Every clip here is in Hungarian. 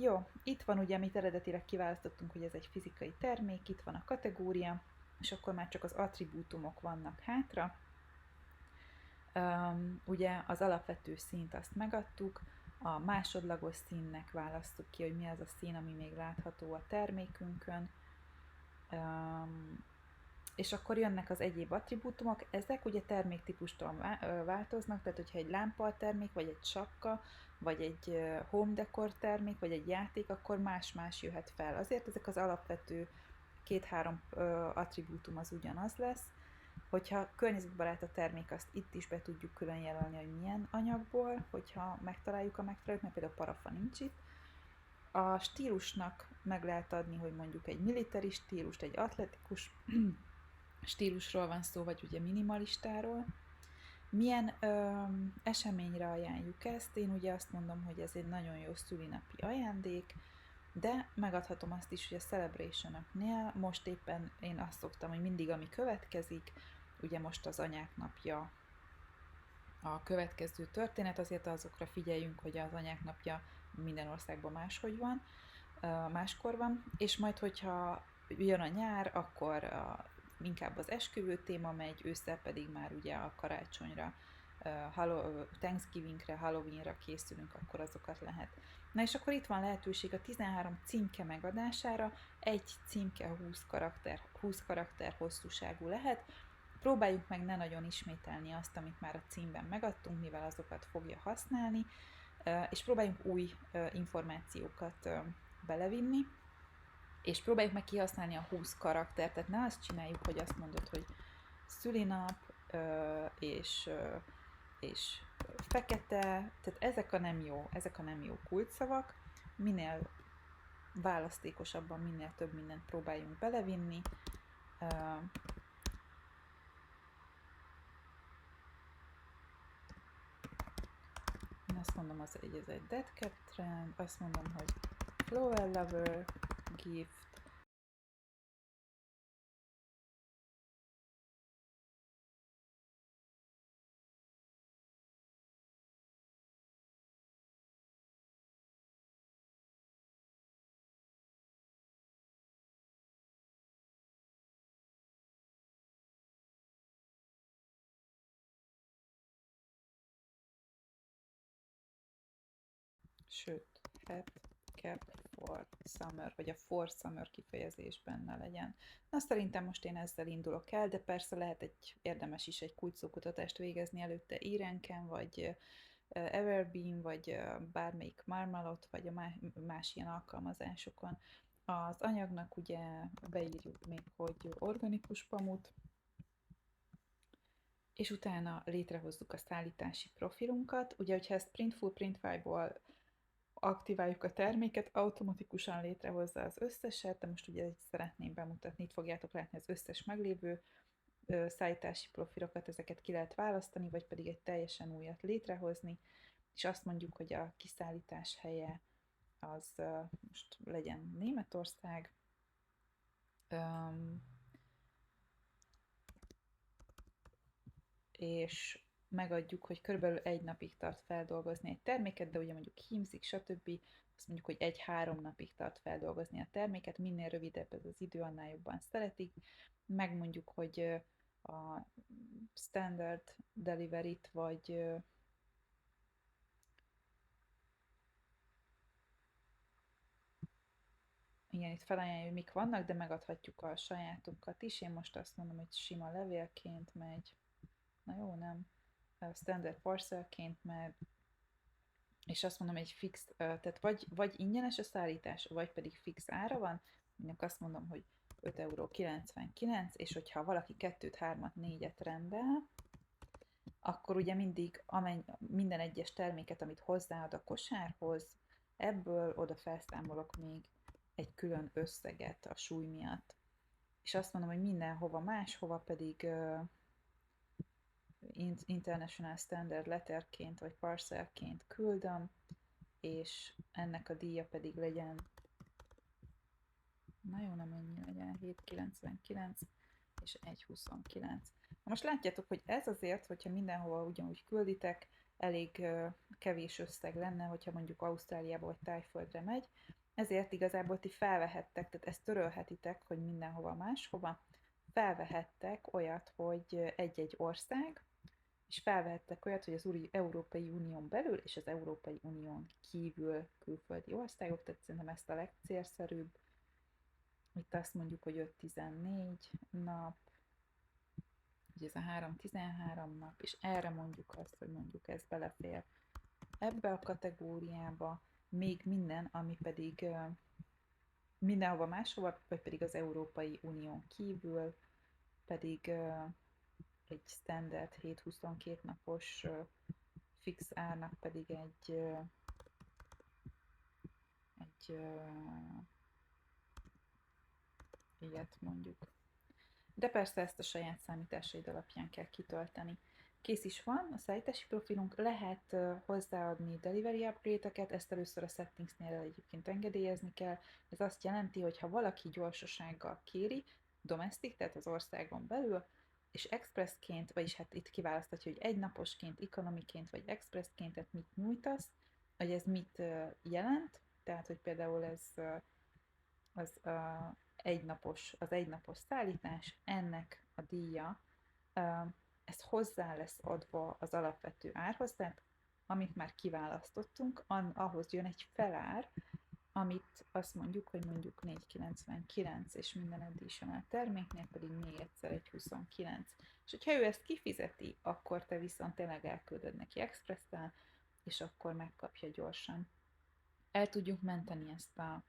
Jó, itt van ugye, amit eredetileg kiválasztottunk, hogy ez egy fizikai termék, itt van a kategória, és akkor már csak az attribútumok vannak hátra. Ugye az alapvető színt azt megadtuk, a másodlagos színnek választjuk ki, hogy mi az a szín, ami még látható a termékünkön, és akkor jönnek az egyéb attribútumok, ezek ugye terméktípustól változnak, tehát hogyha egy lámpa a termék, vagy egy sapka, vagy egy home decor termék, vagy egy játék, akkor más-más jöhet fel. Azért ezek az alapvető két-három attribútum az ugyanaz lesz. Hogyha környezetbarát a termék, azt itt is be tudjuk külön jelölni, hogy milyen anyagból, hogyha megtaláljuk a megfelelőt, mert például parafa nincs itt. A stílusnak meg lehet adni, hogy mondjuk egy military stílust, egy atletikus stílusról van szó, vagy ugye minimalistáról. Milyen eseményre ajánljuk ezt? Én ugye azt mondom, hogy ez egy nagyon jó szülinapi ajándék, de megadhatom azt is, hogy a celebration-öknél most éppen én azt szoktam, hogy mindig ami következik, ugye most az anyák napja a következő történet, azért azokra figyeljünk, hogy az anyák napja minden országban máshogy van, máskor van, és majd, hogyha jön a nyár, akkor inkább az esküvő téma megy, ősszel pedig már ugye a karácsonyra, Thanksgivingre, Halloweenra készülünk, akkor azokat lehet. Na és akkor itt van lehetőség a 13 címke megadására, egy címke 20 karakter hosszúságú lehet. Próbáljuk meg ne nagyon ismételni azt, amit már a címben megadtunk, mivel azokat fogja használni, és próbáljunk új információkat belevinni, és próbáljuk meg kihasználni a 20 karaktert, tehát ne azt csináljuk, hogy azt mondod, hogy szülinap, és fekete, tehát ezek a nem jó kulcsszavak, minél választékosabban, minél több mindent próbáljunk belevinni. Én azt mondom, ez egy dead cat trend, azt mondom, hogy flower lover, gift, sőt, hat cap for summer, vagy a for summer kifejezés benne legyen. Na, szerintem most én ezzel indulok el, de persze lehet érdemes is egy kulcsszókutatást végezni előtte Irenken, vagy Everbeam, vagy bármelyik Marmalot, vagy a más ilyen alkalmazásokon. Az anyagnak ugye beírjuk még, hogy organikus pamut, és utána létrehozzuk a szállítási profilunkat. Ugye, hogyha ezt Printful, Printify-ból aktiváljuk a terméket, automatikusan létrehozza az összeset, de most ugye szeretném bemutatni, itt fogjátok látni az összes meglévő szállítási profilokat, ezeket ki lehet választani, vagy pedig egy teljesen újat létrehozni, és azt mondjuk, hogy a kiszállítás helye az most legyen Németország, és megadjuk, hogy körülbelül egy napig tart feldolgozni egy terméket, de ugye mondjuk hímzik, stb. Azt mondjuk, hogy 1-3 napig tart feldolgozni a terméket, minél rövidebb ez az idő, annál jobban szeretik. Megmondjuk, hogy a standard delivery-t, vagy igen, itt felajánlja, hogy mik vannak, de megadhatjuk a sajátunkat is. Én most azt mondom, hogy sima levélként megy. Na jó, nem. Standard parcelként megy, és azt mondom, egy fix, tehát vagy ingyenes a szállítás, vagy pedig fix ára van, ennek azt mondom, hogy 5,99 €, és hogyha valaki 2, 3, 4-et rendel, akkor ugye mindig minden egyes terméket, amit hozzáad a kosárhoz, ebből oda felszámolok még egy külön összeget a súly miatt. És azt mondom, hogy mindenhova máshova pedig International Standard Letterként vagy parcelként küldöm, és ennek a díja pedig legyen, na jó, nem ennyi legyen, 7,99 és 1,29. Na most látjátok, hogy ez azért, hogyha mindenhova ugyanúgy külditek, elég kevés összeg lenne, hogyha mondjuk Ausztráliába vagy Tájföldre megy. Ezért igazából ti felvehettek, tehát ezt törölhetitek, hogy mindenhova máshova, felvehettek olyat, hogy egy-egy ország, és felvehettek olyat, hogy az Európai Unión belül és az Európai Unión kívül külföldi országok, tehát szerintem ezt a legcélszerűbb. Itt azt mondjuk, hogy 5-14 nap, ugye ez a 3-13 nap, és erre mondjuk azt, hogy mondjuk ez belefér ebbe a kategóriába, még minden, ami pedig mindenhova máshova, vagy pedig az Európai Unión kívül, pedig egy standard 7-22 napos fix árnak pedig egy ilyet mondjuk. De persze ezt a saját számításaid alapján kell kitölteni. Kész is van, a szállítási profilunk, lehet hozzáadni delivery upgrade-eket, ezt először a settingsnél egyébként engedélyezni kell. Ez azt jelenti, hogy ha valaki gyorsasággal kéri, domestic, tehát az országon belül, és expressként, vagyis hát itt kiválasztatja, hogy egynaposként, economyként vagy expressként, tehát mit nyújtasz, hogy ez mit jelent, tehát hogy például ez az az egynapos szállítás, ennek a díja, ez hozzá lesz adva az alapvető árhoz, tehát amit már kiválasztottunk, ahhoz jön egy felár, amit azt mondjuk, hogy mondjuk 4,99, és minden additional terméknél pedig még egyszer egy 29. És hogyha ő ezt kifizeti, akkor te viszont tényleg elküldöd neki express-tel, és akkor megkapja gyorsan. El tudjuk menteni ezt a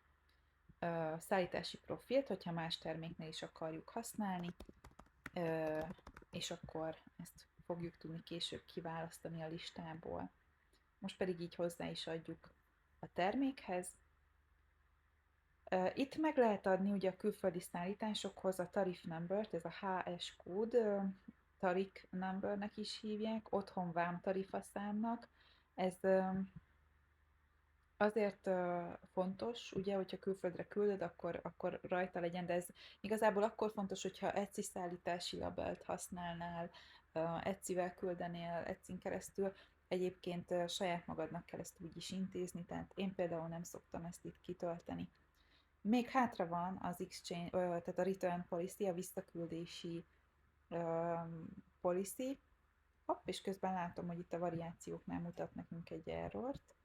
szállítási profilt, hogyha más terméknél is akarjuk használni, és akkor ezt fogjuk tudni később kiválasztani a listából. Most pedig így hozzá is adjuk a termékhez. Itt meg lehet adni ugye a külföldi szállításokhoz a tariff number-t, ez a HS kód, tariff numbernek is hívják, otthon vám tarifaszámnak. Ez azért fontos, ugye, hogyha külföldre küldöd, akkor rajta legyen, de ez igazából akkor fontos, hogyha Etsy szállítási labelt használnál, Etsy-vel küldenél, Etsy-n keresztül, egyébként saját magadnak kell ezt úgy is intézni, tehát én például nem szoktam ezt itt kitölteni. Még hátra van az exchange, tehát a return policy, a visszaküldési policy, hopp, és közben látom, hogy itt a variációknál mutat nekünk egy errort.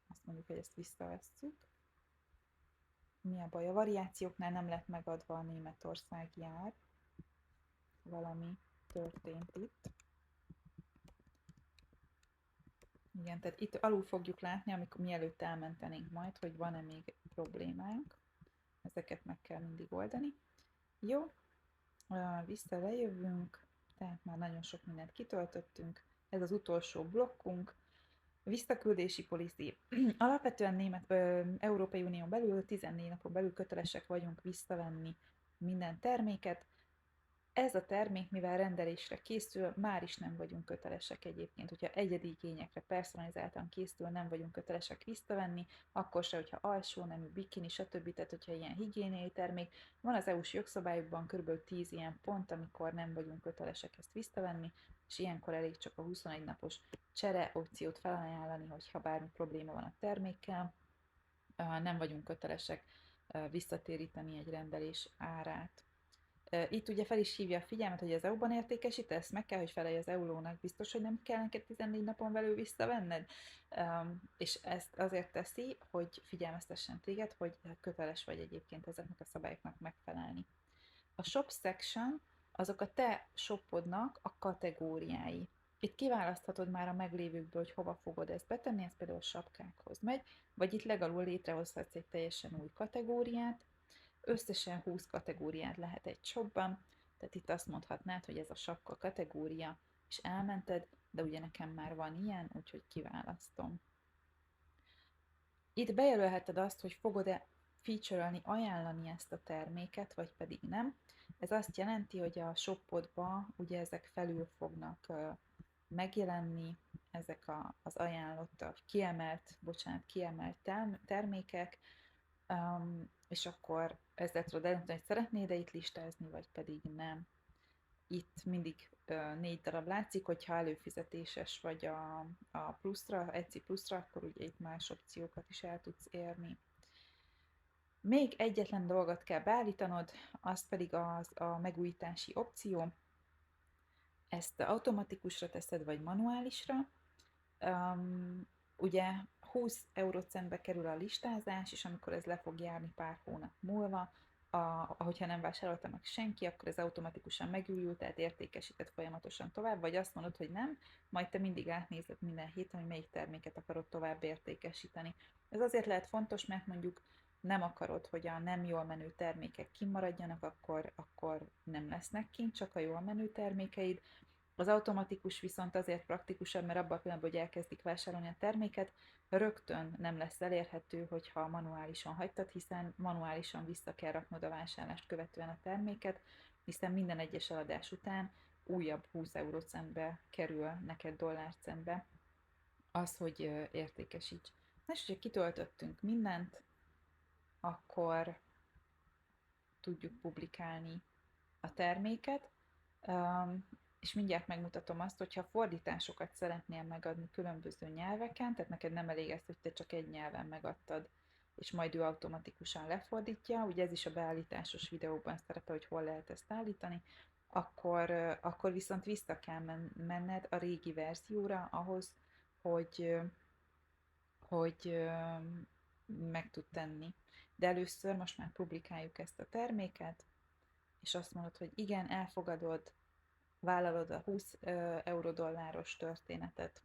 Azt mondjuk, hogy ezt visszavesszük. Mi a baj? A variációknál nem lett megadva a németországi ár. Valami történt itt. Igen, tehát itt alul fogjuk látni, amikor mielőtt elmentenénk majd, hogy van-e még problémánk. Ezeket meg kell mindig oldani. Jó, vissza lejövünk, tehát már nagyon sok mindent kitöltöttünk. Ez az utolsó blokkunk. Visszaküldési policy. Alapvetően Európai Unión belül 14 napon belül kötelesek vagyunk visszavenni minden terméket. Ez a termék, mivel rendelésre készül, már is nem vagyunk kötelesek egyébként. Hogyha egyedi igényekre personalizáltan készül, nem vagyunk kötelesek visszavenni, akkor se, hogyha alsó nemű, bikini, stb. Tehát, hogyha ilyen higiéniai termék, van az EU-s jogszabályokban kb. 10 ilyen pont, amikor nem vagyunk kötelesek ezt visszavenni, és ilyenkor elég csak a 21 napos csere opciót felajánlani, hogyha bármi probléma van a termékkel, nem vagyunk kötelesek visszatéríteni egy rendelés árát. Itt ugye fel is hívja a figyelmet, hogy az EU-ban értékesítesz, meg kell, hogy felelj az EU-lónak, biztos, hogy nem kell neked 14 napon belül visszavenned, és ezt azért teszi, hogy figyelmeztessen téged, hogy köteles vagy egyébként ezeknek a szabályoknak megfelelni. A shop section azok a te shopodnak a kategóriái. Itt kiválaszthatod már a meglévőkből, hogy hova fogod ezt betenni, ez például a sapkákhoz megy, vagy itt legalul létrehozhatsz egy teljesen új kategóriát, összesen 20 kategóriát lehet egy shopban, tehát itt azt mondhatnád, hogy ez a sapka kategória, és elmented, de ugye nekem már van ilyen, úgyhogy kiválasztom. Itt bejelölheted azt, hogy fogod-e feature-ölni, ajánlani ezt a terméket, vagy pedig nem. Ez azt jelenti, hogy a shopodba ugye ezek felül fognak megjelenni, ezek az ajánlott, kiemelt termékek, és akkor ezzel tudod eldönteni, hogy szeretnéd-e itt listázni, vagy pedig nem. itt mindig 4 darab látszik, hogyha előfizetéses vagy a pluszra, Etsy pluszra, akkor ugye itt más opciókat is el tudsz érni. Még egyetlen dolgot kell beállítanod, az pedig a megújítási opció. Ezt automatikusra teszed, vagy manuálisra. Ugye 20 eurocentbe kerül a listázás, és amikor ez le fog járni pár hónap múlva, ahogyha nem vásárolta meg senki, akkor ez automatikusan megújul, tehát értékesíted folyamatosan tovább, vagy azt mondod, hogy nem, majd te mindig átnézed minden héten, hogy melyik terméket akarod tovább értékesíteni. Ez azért lehet fontos, mert mondjuk nem akarod, hogy a nem jól menő termékek kimaradjanak, akkor nem lesznek kint, csak a jól menő termékeid. Az automatikus viszont azért praktikusabb, mert abban a pillanatban, hogy elkezdik vásárolni a terméket, rögtön nem lesz elérhető, hogyha manuálisan hagytad, hiszen manuálisan vissza kell raknod a vásárlást követően a terméket, hiszen minden egyes eladás után újabb 20 eurócentbe kerül neked dollárcentbe az, hogy értékesíts. Na és hogyha kitöltöttünk mindent, akkor tudjuk publikálni a terméket, és mindjárt megmutatom azt, hogyha fordításokat szeretnél megadni különböző nyelveken, tehát neked nem elég ez, hogy te csak egy nyelven megadtad, és majd ő automatikusan lefordítja, ugye ez is a beállításos videóban szerepel, hogy hol lehet ezt állítani, akkor viszont vissza kell menned a régi verzióra ahhoz, hogy meg tud tenni. De először most már publikáljuk ezt a terméket, és azt mondod, hogy igen, elfogadod, vállalod a 20 eurodolláros történetet.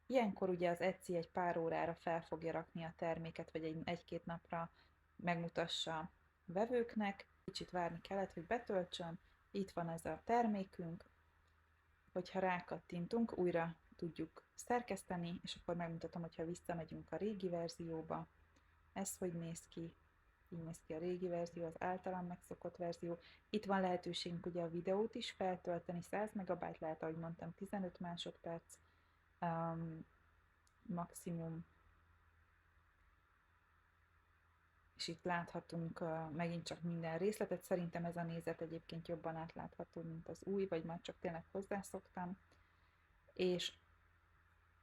Ilyenkor ugye az Etsy egy pár órára fel fogja rakni a terméket, vagy egy-két napra megmutassa a vevőknek. Kicsit várni kellett, hogy betöltsön. Itt van ez a termékünk. Hogyha rákattintunk, újra tudjuk szerkeszteni, és akkor megmutatom, hogyha visszamegyünk a régi verzióba. Ez hogy néz ki? Így néz ki a régi verzió, az általán megszokott verzió. Itt van lehetőségünk ugye a videót is feltölteni, 100 MB lehet, ahogy mondtam, 15 másodperc maximum. És itt láthatunk megint csak minden részletet. Szerintem ez a nézet egyébként jobban átlátható, mint az új, vagy már csak tényleg hozzászoktam. És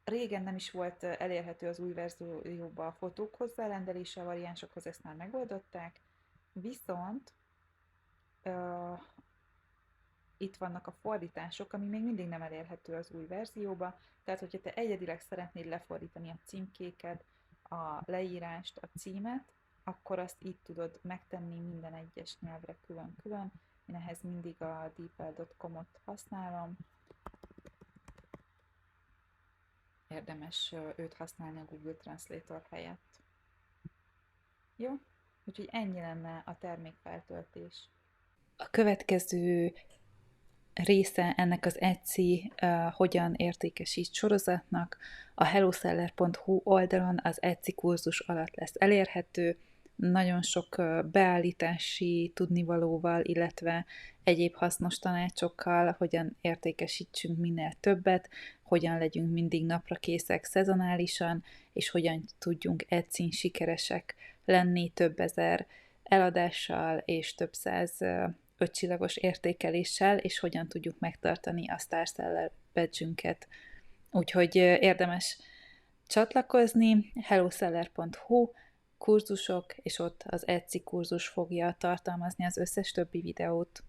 régen nem is volt elérhető az új verzióban a fotók hozzárendelése, a variánsokhoz ezt már megoldották, viszont itt vannak a fordítások, ami még mindig nem elérhető az új verzióba, tehát hogyha te egyedileg szeretnéd lefordítani a címkéket, a leírást, a címet, akkor azt így tudod megtenni minden egyes nyelvre külön-külön. Én ehhez mindig a deepl.com-ot használom. Érdemes őt használni a Google Translator helyett. Jó? Úgyhogy ennyi lenne a termékfeltöltés. A következő része ennek az Etsy hogyan értékesít sorozatnak a helloseller.hu oldalon az Etsy kurzus alatt lesz elérhető, nagyon sok beállítási tudnivalóval, illetve egyéb hasznos tanácsokkal, hogyan értékesítsünk minél többet, hogyan legyünk mindig napra készek szezonálisan, és hogyan tudjunk Etsyn sikeresek lenni több ezer eladással és több száz 5 csillagos értékeléssel, és hogyan tudjuk megtartani a Star Seller badge-ünket. Úgyhogy érdemes csatlakozni, helloseller.hu, kurzusok, és ott az Etsy kurzus fogja tartalmazni az összes többi videót.